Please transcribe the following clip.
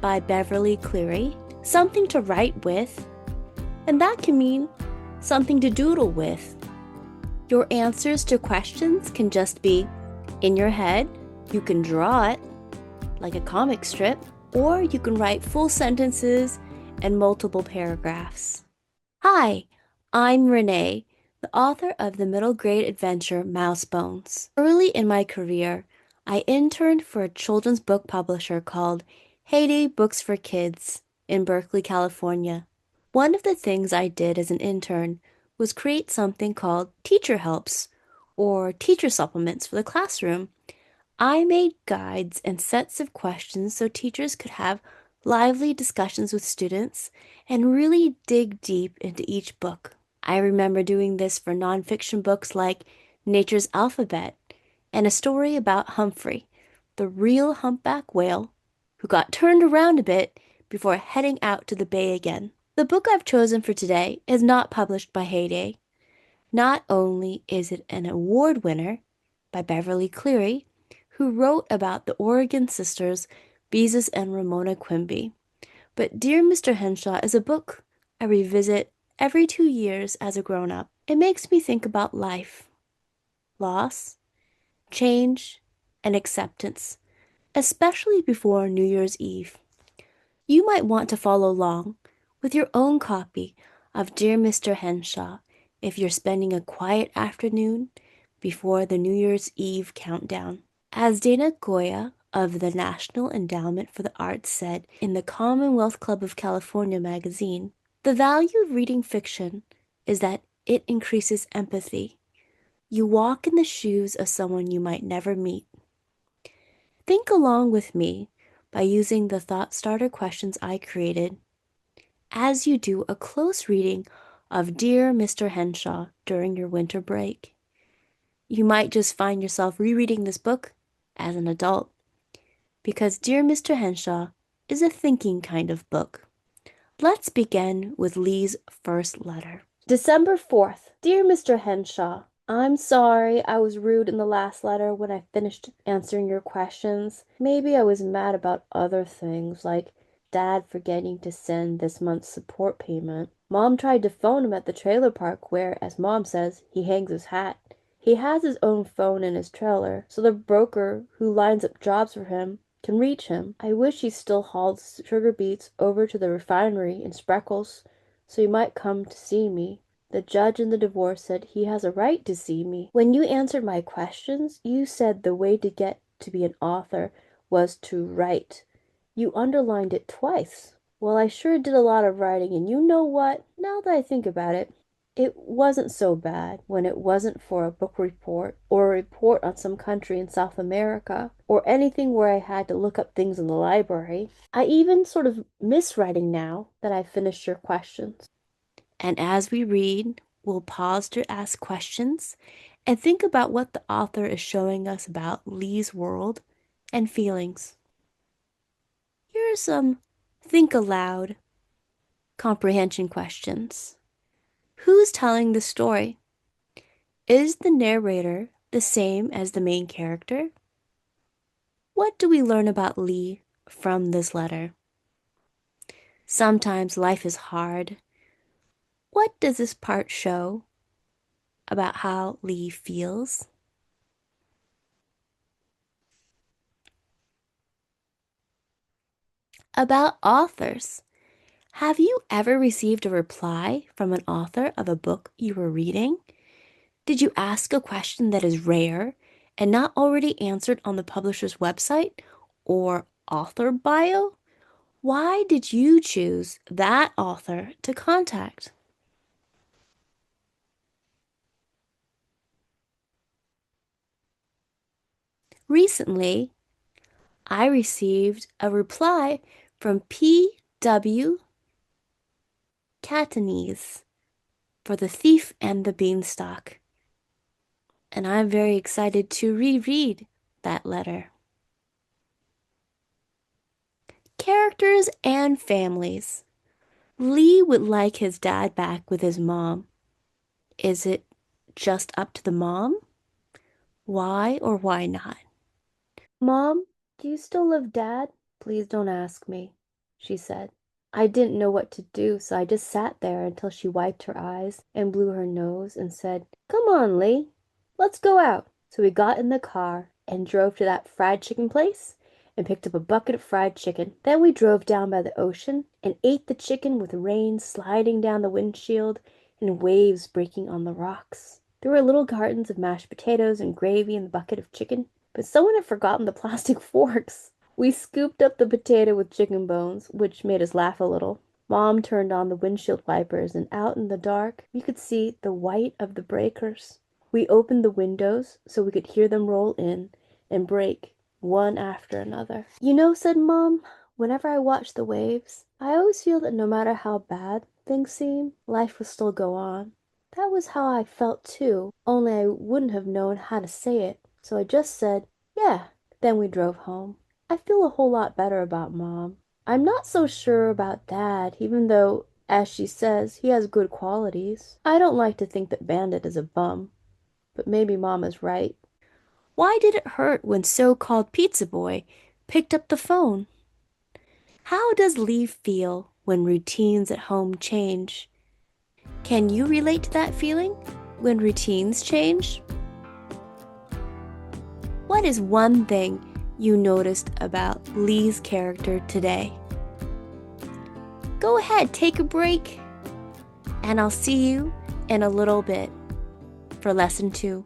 by Beverly Cleary, something to write with, and that can mean something to doodle with. Your answers to questions can just be in your head, you can draw it like a comic strip, or you can write full sentences and multiple paragraphs. Hi, I'm Renee, the author of the middle grade adventure Mousebones. Early in my career, I interned for a children's book publisher called Heyday Books for Kids in Berkeley, California. One of the things I did as an intern was create something called Teacher Helps, or teacher supplements for the classroom. I made guides and sets of questions so teachers could have lively discussions with students and really dig deep into each book. I remember doing this for nonfiction books like Nature's Alphabet and a story about Humphrey, the real humpback whale who got turned around a bit before heading out to the bay again. The book I've chosen for today is not published by Heyday. Not only is it an award winner by Beverly Cleary, who wrote about the Oregon sisters Beezus and Ramona Quimby, but Dear Mr. Henshaw is a book I revisit every 2 years as a grown-up. It makes me think about life, loss, change, and acceptance, especially before New Year's Eve. You might want to follow along with your own copy of Dear Mr. Henshaw if you're spending a quiet afternoon before the New Year's Eve countdown. As Dana Goya of the National Endowment for the Arts said in the Commonwealth Club of California magazine, the value of reading fiction is that it increases empathy. You walk in the shoes of someone you might never meet. Think along with me by using the thought starter questions I created as you do a close reading of Dear Mr. Henshaw during your winter break. You might just find yourself rereading this book as an adult, because Dear Mr. Henshaw is a thinking kind of book. Let's begin with Leigh's first letter. December 4th. Dear Mr. Henshaw, I'm sorry I was rude in the last letter when I finished answering your questions. Maybe I was mad about other things, like Dad forgetting to send this month's support payment. Mom tried to phone him at the trailer park where, as Mom says, he hangs his hat. He has his own phone in his trailer, so the broker who lines up jobs for him can reach him. I wish he still hauled sugar beets over to the refinery in Spreckles, so he might come to see me. The judge in the divorce said he has a right to see me. When you answered my questions, you said the way to get to be an author was to write. You underlined it twice. Well, I sure did a lot of writing, and you know what? Now that I think about it, it wasn't so bad when it wasn't for a book report or a report on some country in South America or anything where I had to look up things in the library. I even sort of miss writing now that I've finished your questions. And as we read, we'll pause to ask questions and think about what the author is showing us about Leigh's world and feelings. Here are some think aloud comprehension questions. Who's telling the story? Is the narrator the same as the main character? What do we learn about Leigh from this letter? Sometimes life is hard. What does this part show about how Leigh feels? About authors. Have you ever received a reply from an author of a book you were reading? Did you ask a question that is rare and not already answered on the publisher's website or author bio? Why did you choose that author to contact? Recently, I received a reply from P.W. Catanese for The Thief and the Beanstalk, and I'm very excited to reread that letter. Characters and families. Leigh would like his dad back with his mom. Is it just up to the mom? Why or why not? Mom, do you still love Dad? Please don't ask me. she said. I didn't know what to do, so I just sat there until she wiped her eyes and blew her nose and said, "Come on, Leigh, let's go out." So we got in the car and drove to that fried chicken place and picked up a bucket of fried chicken. Then we drove down by the ocean and ate the chicken with rain sliding down the windshield and waves breaking on the rocks. There were little gardens of mashed potatoes and gravy in the bucket of chicken, but someone had forgotten the plastic forks. We scooped up the potato with chicken bones, which made us laugh a little. Mom turned on the windshield wipers, and out in the dark, we could see the white of the breakers. We opened the windows so we could hear them roll in and break one after another. "You know," said Mom, "whenever I watch the waves, I always feel that no matter how bad things seem, life will still go on." That was how I felt too, only I wouldn't have known how to say it, so I just said, "Yeah." Then we drove home. I feel a whole lot better about Mom. I'm not so sure about Dad, even though, as she says, he has good qualities. I don't like to think that Bandit is a bum, but maybe Mom is right. Why did it hurt when so-called pizza boy picked up the phone? How does Leigh feel when routines at home change? Can you relate to that feeling when routines change? What is one thing you noticed about Leigh's character today? Go ahead, take a break, and I'll see you in a little bit for lesson 2.